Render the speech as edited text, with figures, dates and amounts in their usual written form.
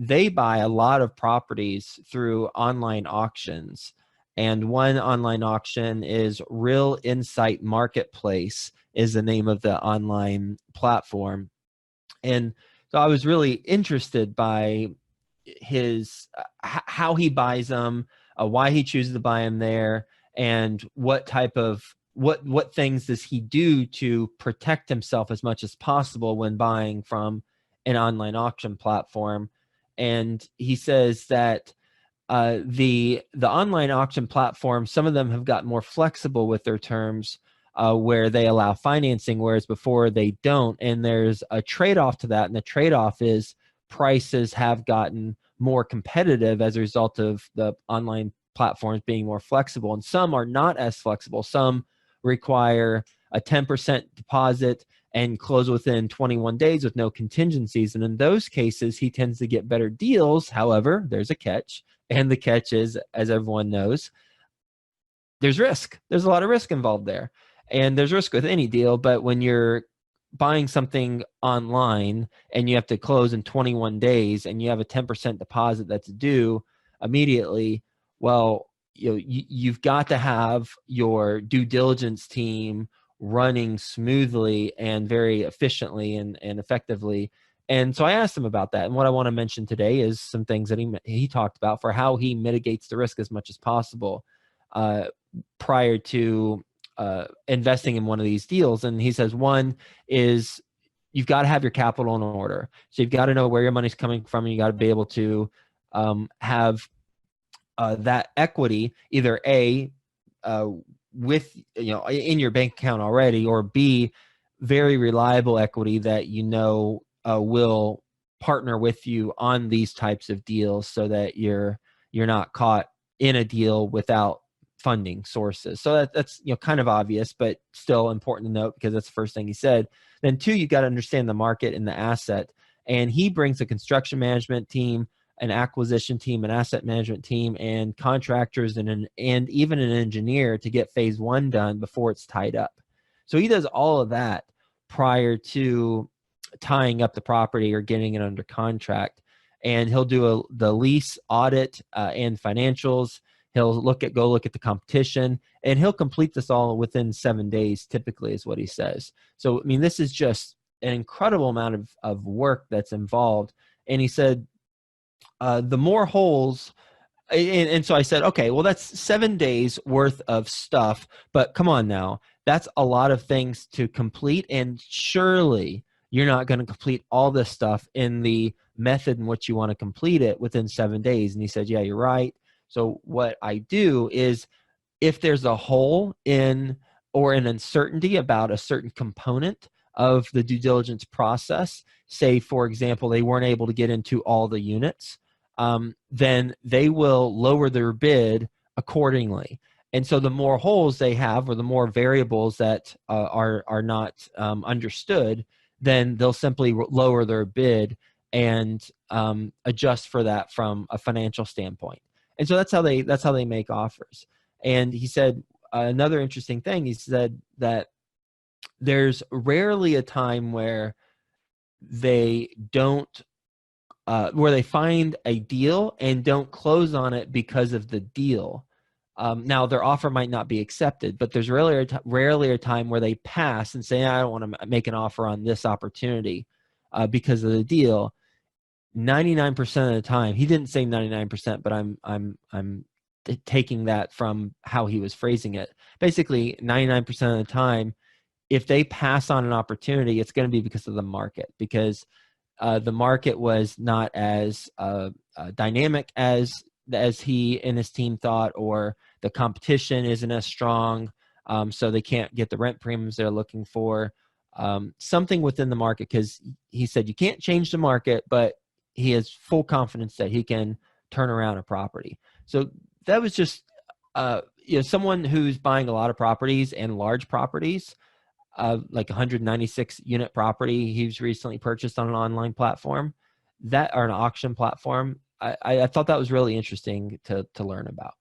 they buy a lot of properties through online auctions. And one online auction is Real Insight Marketplace is the name of the online platform. And so I was really interested by his how he buys them, why he chooses to buy them there, and what type of what things does he do to protect himself as much as possible when buying from an online auction platform. And he says that the online auction platforms, some of them have gotten more flexible with their terms, where they allow financing, whereas before they don't. And there's a trade-off to that. And the trade-off is prices have gotten more competitive as a result of the online platforms being more flexible. And some are not as flexible. Some require a 10% deposit and close within 21 days with no contingencies. And in those cases, he tends to get better deals. However, there's a catch. And the catch is, as everyone knows, there's risk. There's a lot of risk involved there. And there's risk with any deal. But when you're buying something online and you have to close in 21 days and you have a 10% deposit that's due immediately, well, you've got to have your due diligence team running smoothly and very efficiently and effectively. And so I asked him about that. And what I want to mention today is some things that he talked about for how he mitigates the risk as much as possible prior to investing in one of these deals. And he says, one is you've got to have your capital in order. So you've got to know where your money's coming from, and you got to be able to have that equity, either A, with, in your bank account already, or B, very reliable equity that will partner with you on these types of deals, so that you're not caught in a deal without funding sources. So that's kind of obvious, but still important to note because that's the first thing he said. Then two, you got to understand the market and the asset. And he brings a construction management team, an acquisition team, an asset management team, and contractors and even an engineer to get phase one done before it's tied up. So he does all of that prior to tying up the property or getting it under contract. And he'll do the lease audit and financials. He'll go look at the competition, and he'll complete this all within 7 days, typically, is what he says. So, I mean, this is just an incredible amount of work that's involved. And he said, the more holes, and so I said, okay, well, that's 7 days worth of stuff, but come on now, that's a lot of things to complete, and surely you're not going to complete all this stuff in the method in which you want to complete it within 7 days. And he said, yeah, you're right. So what I do is, if there's a hole in or an uncertainty about a certain component of the due diligence process, say, for example, they weren't able to get into all the units, then they will lower their bid accordingly. And so the more holes they have, or the more variables that are not understood, then they'll simply lower their bid and adjust for that from a financial standpoint. And so that's how they make offers. And he said another interesting thing. He said that there's rarely a time where they don't where they find a deal and don't close on it because of the deal. Now, their offer might not be accepted, but there's rarely a time where they pass and say, I don't want to make an offer on this opportunity because of the deal. 99% of the time, he didn't say 99%, but I'm taking that from how he was phrasing it. Basically, 99% of the time, if they pass on an opportunity, it's going to be because of the market, because the market was not as dynamic as he and his team thought, or the competition isn't as strong, so they can't get the rent premiums they're looking for. Something within the market, because he said you can't change the market, but he has full confidence that he can turn around a property. So that was just someone who's buying a lot of properties and large properties, like 196 unit property he's recently purchased on an online platform, or an auction platform. I thought that was really interesting to learn about.